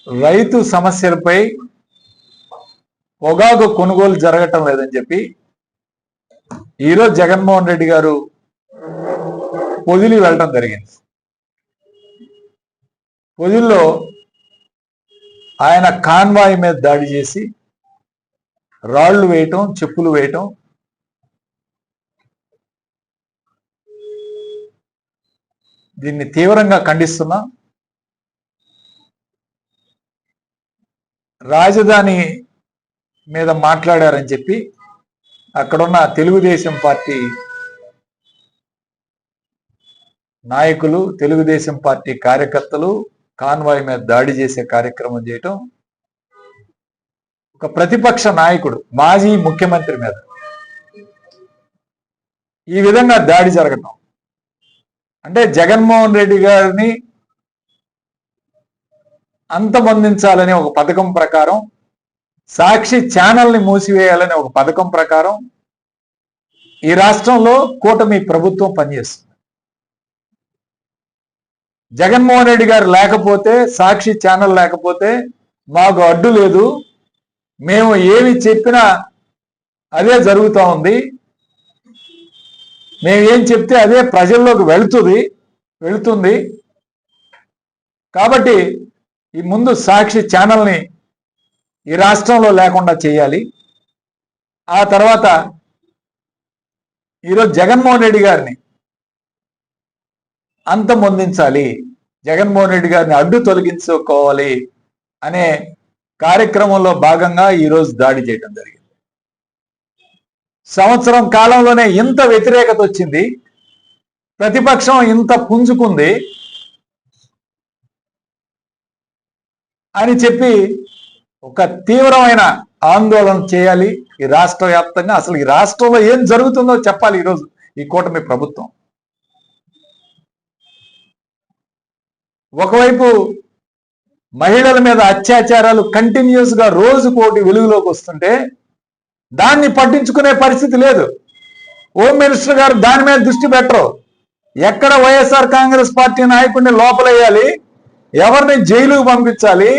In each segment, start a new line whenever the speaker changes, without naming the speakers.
రైతు సమస్యలపై పొగాకు కొనుగోలు జరగటం లేదని చెప్పి ఈరోజు జగన్మోహన్ రెడ్డి గారు పొదిలి వెళ్ళటం జరిగింది. పొదిల్లో ఆయన కాన్వాయ్ మీద దాడి చేసి రాళ్లు వేయటం, చెప్పులు వేయటం, దీన్ని తీవ్రంగా ఖండిస్తున్నా. రాజధాని మీద మాట్లాడారని చెప్పి అక్కడున్న తెలుగుదేశం పార్టీ నాయకులు, తెలుగుదేశం పార్టీ కార్యకర్తలు కాన్వాయ్ మీద దాడి చేసే కార్యక్రమం చేయటం, ఒక ప్రతిపక్ష నాయకుడు, మాజీ ముఖ్యమంత్రి మీద ఈ విధంగా దాడి జరగటం అంటే జగన్మోహన్ రెడ్డి గారిని అంతమొందించాలనే ఒక పథకం ప్రకారం, సాక్షి ఛానల్ని మూసివేయాలనే ఒక పథకం ప్రకారం ఈ రాష్ట్రంలో కూటమి ప్రభుత్వం పనిచేస్తుంది. జగన్మోహన్ రెడ్డి గారు లేకపోతే, సాక్షి ఛానల్ లేకపోతే మాకు అడ్డు లేదు, మేము ఏమి చెప్పినా అదే జరుగుతూ ఉంది, మేము ఏం చెప్తే అదే ప్రజల్లోకి వెళుతుంది. కాబట్టి ఈ ముందు సాక్షి ఛానల్ని ఈ రాష్ట్రంలో లేకుండా చేయాలి. ఆ తర్వాత ఈరోజు జగన్మోహన్ రెడ్డి గారిని అంతమొందించాలి, జగన్మోహన్ రెడ్డి గారిని అడ్డు తొలగించుకోవాలి అనే కార్యక్రమంలో భాగంగా ఈరోజు దాడి చేయడం జరిగింది. సంవత్సరం కాలంలోనే ఇంత వ్యతిరేకత వచ్చింది, ప్రతిపక్షం ఇంత పుంజుకుంది అని చెప్పి ఒక తీవ్రమైన ఆందోళన చేయాలి ఈ రాష్ట్ర వ్యాప్తంగా. అసలు ఈ రాష్ట్రంలో ఏం జరుగుతుందో చెప్పాలి ఈరోజు ఈ కూటమి ప్రభుత్వం. ఒకవైపు మహిళల మీద అత్యాచారాలు కంటిన్యూస్ గా రోజుకోటి వెలుగులోకి వస్తుంటే దాన్ని పట్టించుకునే పరిస్థితి లేదు. హోమ్ మినిస్టర్ గారు దాని మీద దృష్టి పెట్టరు. ఎక్కడ వైఎస్ఆర్ కాంగ్రెస్ పార్టీ నాయకుడిని లోపలేయాలి, ఎవరిని జైలుకు పంపించాలి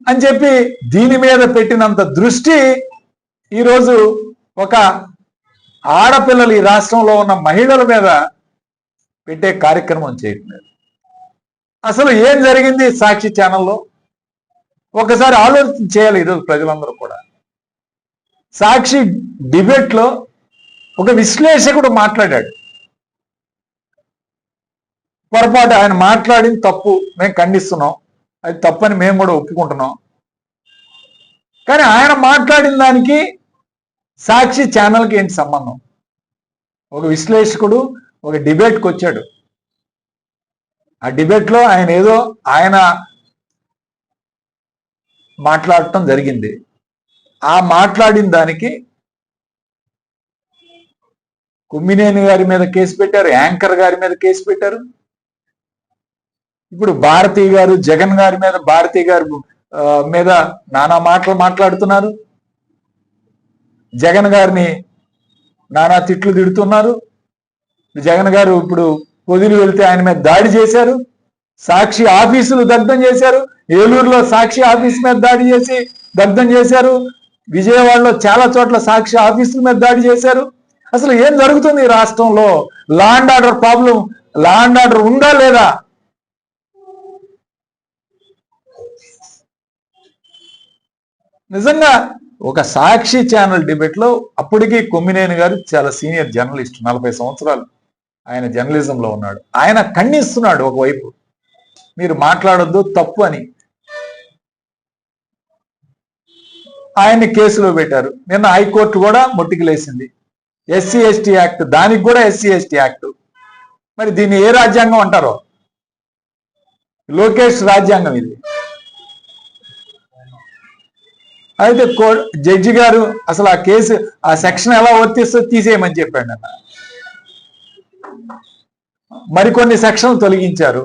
అని చెప్పి దీని మీద పెట్టినంత దృష్టి ఈరోజు ఒక ఆడపిల్లలు, ఈ రాష్ట్రంలో ఉన్న మహిళల మీద పెట్టే కార్యక్రమం చేయట్లేదు. అసలు ఏం జరిగింది సాక్షి ఛానల్లో ఒకసారి ఆలోచన చేయాలి ఈరోజు ప్రజలందరూ కూడా. సాక్షి డిబేట్లో ఒక విశ్లేషకుడు మాట్లాడాడు, పొరపాటు, ఆయన మాట్లాడింది తప్పు, మేము ఖండిస్తున్నాం, అది తప్పని మేము కూడా ఒప్పుకుంటున్నాం. కానీ ఆయన మాట్లాడిన దానికి సాక్షి ఛానల్కి ఏంటి సంబంధం? ఒక విశ్లేషకుడు ఒక డిబేట్కి వచ్చాడు, ఆ డిబేట్లో ఆయన మాట్లాడటం జరిగింది. ఆ మాట్లాడిన దానికి కుమ్మినేని గారి మీద కేసు పెట్టారు, యాంకర్ గారి మీద కేసు పెట్టారు. ఇప్పుడు భారతి గారు, జగన్ గారి మీద, భారతి గారి మీద నానా మాటలు మాట్లాడుతున్నారు, జగన్ గారిని నానా తిట్లు తిడుతున్నారు. జగన్ గారు ఇప్పుడు పొదిలి వెళ్తే ఆయన మీద దాడి చేశారు, సాక్షి ఆఫీసులు దగ్ధం చేశారు, ఏలూరులో సాక్షి ఆఫీస్ మీద దాడి చేసి దగ్ధం చేశారు, విజయవాడలో చాలా చోట్ల సాక్షి ఆఫీసుల మీద దాడి చేశారు. అసలు ఏం జరుగుతుంది ఈ రాష్ట్రంలో? Law and order problem, law and order ఉందా లేదా? నిజంగా ఒక సాక్షి ఛానల్ డిబేట్ లో అప్పటికీ కొమ్మినేని గారు చాలా సీనియర్ జర్నలిస్ట్, 40 సంవత్సరాలు ఆయన జర్నలిజంలో ఉన్నాడు. ఆయన ఖండిస్తున్నాడు ఒకవైపు, మీరు మాట్లాడొద్దు తప్పు అని. ఆయన్ని కేసులో పెట్టారు. నిన్న హైకోర్టు కూడా మొట్టికిలేసింది. ఎస్సీ ఎస్టీ యాక్ట్, దానికి కూడా ఎస్సీ ఎస్టీ యాక్ట్. మరి దీన్ని ఏ రాజ్యాంగం అంటారో? లోకేష్ రాజ్యాంగం ఇది. అయితే జడ్జి గారు అసలు ఆ కేసు, ఆ సెక్షన్ ఎలా వర్తిస్తో తీసేయమని చెప్పాడు అన్న. మరికొన్ని సెక్షన్లు తొలగించారు.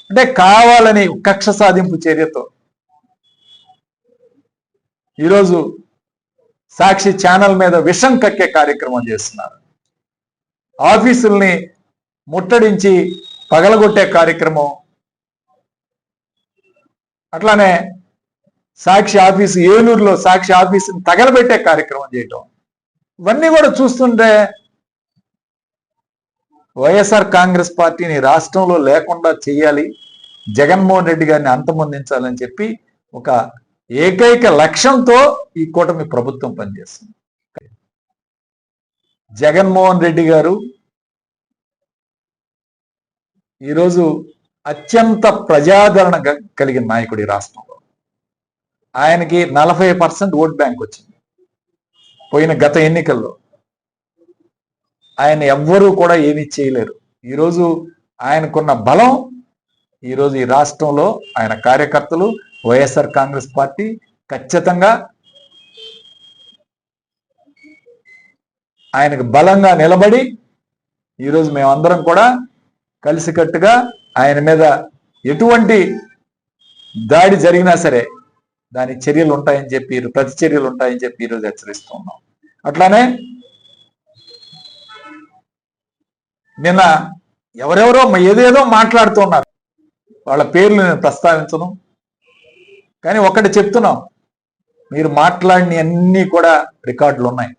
అంటే కావాలని కక్ష సాధింపు చర్యతో ఈరోజు సాక్షి ఛానల్ మీద విషం కక్కే కార్యక్రమం చేస్తున్నారు. ఆఫీసుల్ని ముట్టడించి పగలగొట్టే కార్యక్రమం, అట్లానే సాక్షి ఆఫీసు ఏలూరులో సాక్షి ఆఫీసుని తగలబెట్టే కార్యక్రమం చేయటం, ఇవన్నీ కూడా చూస్తుంటే వైఎస్ఆర్ కాంగ్రెస్ పార్టీని రాష్ట్రంలో లేకుండా చేయాలి, జగన్మోహన్ రెడ్డి గారిని అంతమొందించాలని చెప్పి ఒక ఏకైక లక్ష్యంతో ఈ కూటమి ప్రభుత్వం పనిచేస్తుంది. జగన్మోహన్ రెడ్డి గారు ఈరోజు అత్యంత ప్రజాదరణ కలిగిన నాయకుడు ఈ రాష్ట్రంలో. ఆయనకి 40% ఓట్ బ్యాంక్ వచ్చింది పోయిన గత ఎన్నికల్లో. ఆయన ఎవ్వరూ కూడా ఏమీ చేయలేరు. ఈరోజు ఆయనకున్న బలం, ఈరోజు ఈ రాష్ట్రంలో ఆయన కార్యకర్తలు, వైఎస్ఆర్ కాంగ్రెస్ పార్టీ ఖచ్చితంగా ఆయనకు బలంగా నిలబడి ఈరోజు మేమందరం కూడా కలిసికట్టుగా ఆయన మీద ఎటువంటి దాడి జరిగినా సరే దాని చర్యలు ఉంటాయని చెప్పి, ప్రతి చర్యలు ఉంటాయని చెప్పి ఈరోజు హెచ్చరిస్తూ ఉన్నాం. అట్లానే నిన్న ఎవరెవరో ఏదేదో మాట్లాడుతున్నారు, వాళ్ళ పేర్లు నేను ప్రస్తావించను, కానీ ఒకటి చెప్తున్నాం, మీరు మాట్లాడిన అన్నీ కూడా రికార్డులు ఉన్నాయి.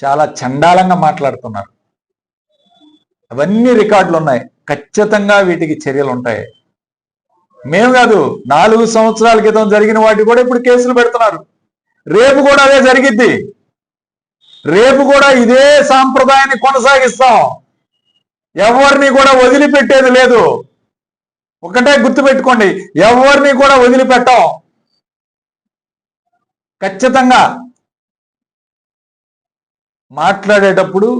చాలా చండాలంగా మాట్లాడుతున్నారు, అవన్నీ రికార్డులు ఉన్నాయి. ఖచ్చితంగా వీటికి చర్యలు ఉంటాయి. మేము కాదు, 4 సంవత్సరాల క్రితం జరిగిన వాటి కూడా ఇప్పుడు కేసులు పెడుతున్నారు. రేపు కూడా అదే జరిగిద్ది. రేపు కూడా ఇదే సాంప్రదాయాన్ని కొనసాగిస్తాం. ఎవరిని కూడా వదిలిపెట్టేది లేదు. ఒకటే గుర్తుపెట్టుకోండి, ఎవరిని కూడా వదిలిపెట్టాం. ఖచ్చితంగా మాట్లాడేటప్పుడు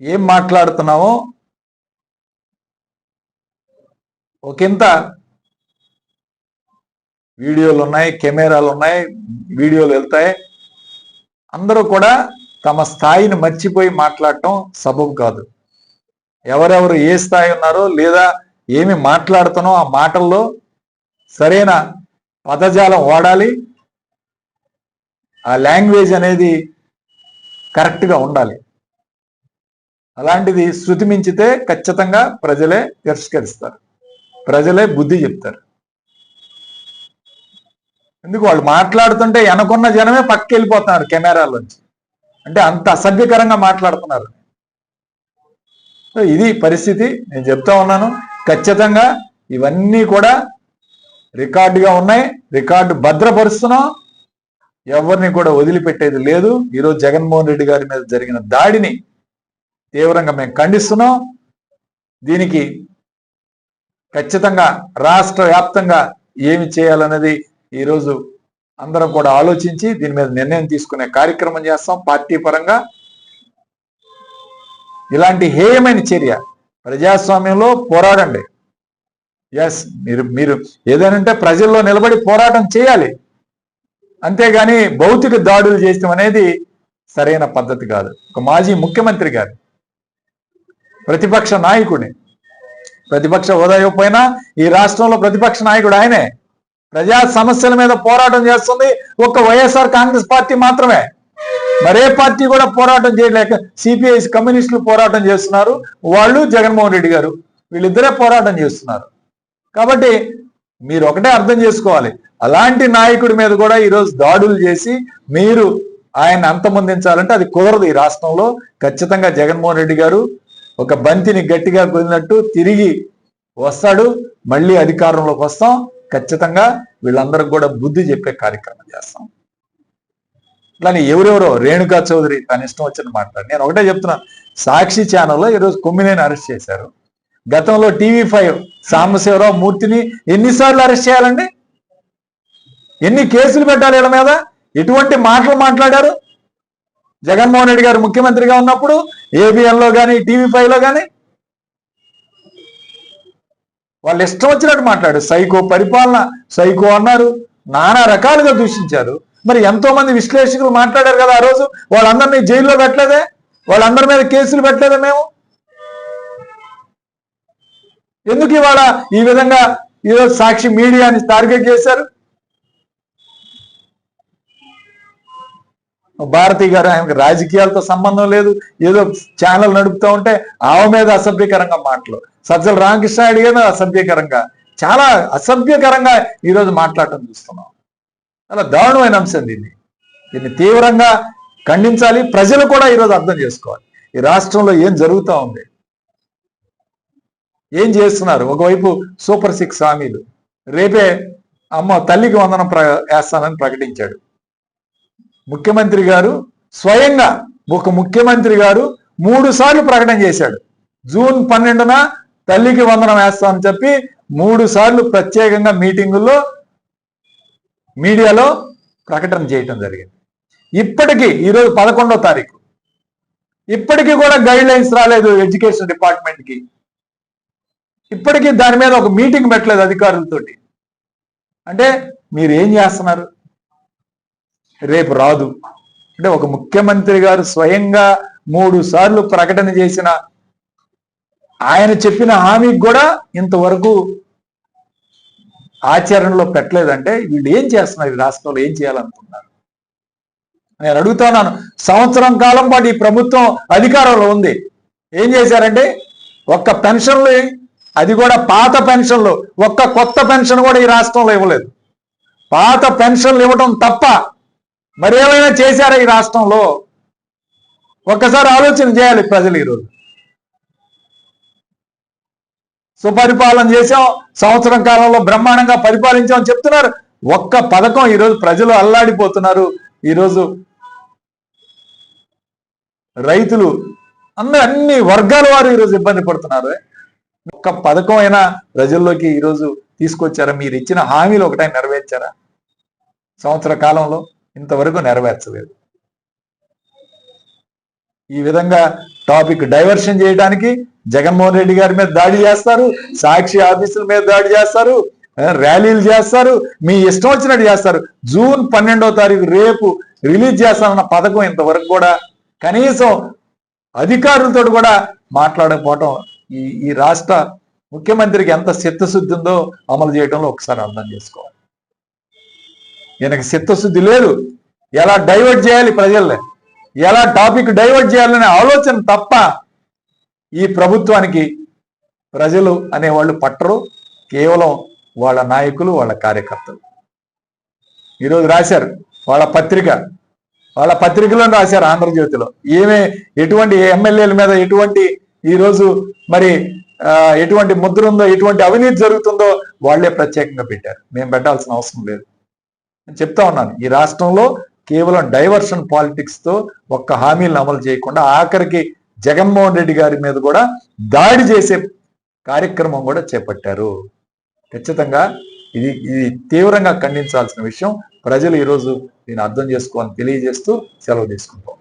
ఏం మాట్లాడుతున్నామో ఒకంత వీడియోలు ఉన్నాయి, కెమెరాలు ఉన్నాయి, వీడియోలు వెళ్తాయి. అందరూ కూడా తమ స్థాయిని మర్చిపోయి మాట్లాడటం సబబు కాదు. ఎవరెవరు ఏ స్థాయి ఉన్నారో లేదా ఏమి మాట్లాడుతానో ఆ మాటల్లో సరైన పదజాలం వాడాలి. ఆ లాంగ్వేజ్ అనేది కరెక్ట్గా ఉండాలి. అలాంటిది శృతి మించితే ఖచ్చితంగా ప్రజలే తిరస్కరిస్తారు, ప్రజలే బుద్ధి చెప్తారు. ఎందుకు వాళ్ళు మాట్లాడుతుంటే వెనకున్న జనమే పక్కకి వెళ్ళిపోతున్నారు కెమెరాలోంచి, అంటే అంత అసభ్యకరంగా మాట్లాడుతున్నారు. ఇది పరిస్థితి. నేను చెప్తా ఉన్నాను, ఖచ్చితంగా ఇవన్నీ కూడా రికార్డుగా ఉన్నాయి, రికార్డు భద్రపరుస్తున్నాం. ఎవరిని కూడా వదిలిపెట్టేది లేదు. ఈరోజు జగన్మోహన్ రెడ్డి గారి మీద జరిగిన దాడిని తీవ్రంగా మేము ఖండిస్తున్నాం. దీనికి ఖచ్చితంగా రాష్ట్ర వ్యాప్తంగా ఏమి చేయాలన్నది ఈరోజు అందరం కూడా ఆలోచించి దీని మీద నిర్ణయం తీసుకునే కార్యక్రమం చేస్తాం. పార్టీ పరంగా ఇలాంటి హేయమైన చర్య ప్రజాస్వామ్యంలో పోరాడండి. ఎస్, మీరు ఏదైనా ప్రజల్లో నిలబడి పోరాటం చేయాలి, అంతేగాని భౌతిక దాడులు చేయడం అనేది సరైన పద్ధతి కాదు. ఒక మాజీ ముఖ్యమంత్రి గారు, ప్రతిపక్ష నాయకుడిని, ప్రతిపక్ష హోదా ఇవ్వకపోయినా ఈ రాష్ట్రంలో ప్రతిపక్ష నాయకుడు ఆయనే. ప్రజా సమస్యల మీద పోరాటం చేస్తుంది ఒక్క వైఎస్ఆర్ కాంగ్రెస్ పార్టీ మాత్రమే. మరే పార్టీ కూడా పోరాటం చేయలేక, సిపిఐ కమ్యూనిస్టులు పోరాటం చేస్తున్నారు, వాళ్ళు జగన్మోహన్ రెడ్డి గారు వీళ్ళిద్దరే పోరాటం చేస్తున్నారు. కాబట్టి మీరు ఒకటే అర్థం చేసుకోవాలి, అలాంటి నాయకుడి మీద కూడా ఈరోజు దాడులు చేసి మీరు ఆయన అంతమొందించాలంటే అది కుదరదు. ఈ రాష్ట్రంలో ఖచ్చితంగా జగన్మోహన్ రెడ్డి గారు ఒక బంతిని గట్టిగా కొదినట్టు తిరిగి వస్తాడు. మళ్ళీ అధికారంలోకి వస్తాం. ఖచ్చితంగా వీళ్ళందరికి కూడా బుద్ధి చెప్పే కార్యక్రమం చేస్తాం. ఇట్లానే ఎవరెవరో రేణుకా చౌదరి తన ఇష్టం వచ్చిన మాట్లాడి, నేను ఒకటే చెప్తున్నాను, సాక్షి ఛానల్లో ఈరోజు కొమ్మినేని అరెస్ట్ చేశారు. గతంలో TV5 సాంబశివరావు మూర్తిని ఎన్నిసార్లు అరెస్ట్ చేయాలండి? ఎన్ని కేసులు పెట్టాలి వీళ్ళ మీద? ఎటువంటి మాటలు మాట్లాడారు జగన్మోహన్ రెడ్డి గారు ముఖ్యమంత్రిగా ఉన్నప్పుడు? ABN లో కానీ TV5లో కానీ వాళ్ళు ఇష్టం వచ్చినట్టు మాట్లాడు. సైకో పరిపాలన, సైకో అన్నారు, నానా రకాలుగా దూషించారు. మరి ఎంతో మంది విశ్లేషకులు మాట్లాడారు కదా ఆ రోజు. వాళ్ళందరినీ జైల్లో పెట్టలేదే? వాళ్ళందరి మీద కేసులు పెట్టలేదే మేము? ఎందుకు ఇవాళ ఈ విధంగా ఈరోజు సాక్షి మీడియాని టార్గెట్ చేశారు? భారతి గారు, ఆయనకు రాజకీయాలతో సంబంధం లేదు, ఏదో ఛానల్ నడుపుతూ ఉంటే ఆమె మీద అసభ్యకరంగా మాటలు, సజ్జల రామకృష్ణారెడ్డి గారు అసభ్యకరంగా, చాలా అసభ్యకరంగా ఈరోజు మాట్లాడటం చూస్తున్నాం. చాలా దారుణమైన అంశం దీన్ని తీవ్రంగా ఖండించాలి. ప్రజలు కూడా ఈరోజు అర్థం చేసుకోవాలి ఈ రాష్ట్రంలో ఏం జరుగుతూ ఉంది, ఏం చేస్తున్నారు. ఒకవైపు సూపర్ 6 హామీలు, రేపే అమ్మ తల్లికి వందనం వేస్తానని ప్రకటించాడు ముఖ్యమంత్రి గారు. స్వయంగా ఒక ముఖ్యమంత్రి గారు 3 సార్లు ప్రకటన చేశాడు. జూన్ 12న తల్లికి వందనం వేస్తామని చెప్పి 3 సార్లు ప్రత్యేకంగా మీటింగుల్లో మీడియాలో ప్రకటన చేయటం జరిగింది. ఇప్పటికీ ఈరోజు 11వ తారీఖు, ఇప్పటికీ కూడా గైడ్ లైన్స్ రాలేదు ఎడ్యుకేషన్ డిపార్ట్మెంట్కి. ఇప్పటికీ దాని మీద ఒక మీటింగ్ పెట్టలేదు అధికారులతోటి. అంటే మీరు ఏం చేస్తున్నారు? రేపు రాదు అంటే ఒక ముఖ్యమంత్రి గారు స్వయంగా 3 సార్లు ప్రకటన చేసిన ఆయన చెప్పిన హామీకి కూడా ఇంతవరకు ఆచరణలో పెట్టలేదంటే వీళ్ళు ఏం చేస్తున్నారు? ఈ రాష్ట్రంలో ఏం చేయాలనుకున్నారు? నేను అడుగుతున్నాను. సంవత్సరం కాలం పాటు ఈ ప్రభుత్వం అధికారంలో ఉంది. ఏం చేశారంటే ఒక్క పెన్షన్లు, అది కూడా పాత పెన్షన్లు, ఒక్క కొత్త పెన్షన్ కూడా ఈ రాష్ట్రంలో ఇవ్వలేదు. పాత పెన్షన్లు ఇవ్వటం తప్ప మరేమైనా చేశారా ఈ రాష్ట్రంలో? ఒక్కసారి ఆలోచన చేయాలి ప్రజలు. ఈరోజు సుపరిపాలన చేశాం, సంవత్సరం కాలంలో బ్రహ్మాండంగా పరిపాలించామని చెప్తున్నారు. ఒక్క పథకం ఈరోజు ప్రజలు అల్లాడిపోతున్నారు. ఈరోజు రైతులు అన్ని వర్గాల వారు ఈరోజు ఇబ్బంది పడుతున్నారు. ఒక్క పథకం అయినా ప్రజల్లోకి ఈరోజు తీసుకొచ్చారా? మీరు ఇచ్చిన హామీలు ఒకటైనా నెరవేర్చారా? సంవత్సర కాలంలో ఇంతవరకు నెరవేర్చలేదు. ఈ విధంగా టాపిక్ డైవర్షన్ చేయడానికి జగన్మోహన్ రెడ్డి గారి మీద దాడి చేస్తారు, సాక్షి ఆఫీసుల మీద దాడి చేస్తారు, ర్యాలీలు చేస్తారు, మీ ఇష్టం వచ్చినట్టు చేస్తారు. జూన్ 12వ తారీఖు రేపు రిలీజ్ చేస్తానన్న పథకం ఇంతవరకు కూడా కనీసం అధికారులతో కూడా మాట్లాడకపోవటం ఈ రాష్ట్ర ముఖ్యమంత్రికి ఎంత చిత్తశుద్ధి ఉందో అమలు చేయడంలో ఒకసారి అర్థం చేసుకోవాలి. ఈయనకి చిత్తశుద్ధి లేదు. ఎలా డైవర్ట్ చేయాలి ప్రజల్ని, ఎలా టాపిక్ డైవర్ట్ చేయాలనే ఆలోచన తప్ప ఈ ప్రభుత్వానికి ప్రజలు అనేవాళ్ళు పట్టరు. కేవలం వాళ్ళ నాయకులు, వాళ్ళ కార్యకర్తలు. ఈరోజు రాశారు వాళ్ళ పత్రికలో రాశారు ఆంధ్రజ్యోతిలో, ఎటువంటి ఎమ్మెల్యేల మీద ఎటువంటి ఈరోజు మరి ఎటువంటి ముద్ర ఉందో, ఎటువంటి అవినీతి జరుగుతుందో వాళ్లే ప్రత్యేకంగా పెట్టారు. మేము పెట్టాల్సిన అవసరం లేదు. నేను చెప్తా ఉన్నాను, ఈ రాష్ట్రంలో కేవలం డైవర్షన్ పాలిటిక్స్ తో ఒక్క హామీలను అమలు చేయకుండా ఆఖరికి జగన్మోహన్ రెడ్డి గారి మీద కూడా దాడి చేసే కార్యక్రమం కూడా చేపట్టారు. ఖచ్చితంగా ఇది తీవ్రంగా ఖండించాల్సిన విషయం. ప్రజలు ఈరోజు దీన్ని అర్థం చేసుకోవాలని తెలియజేస్తూ సెలవు తీసుకుంటాం.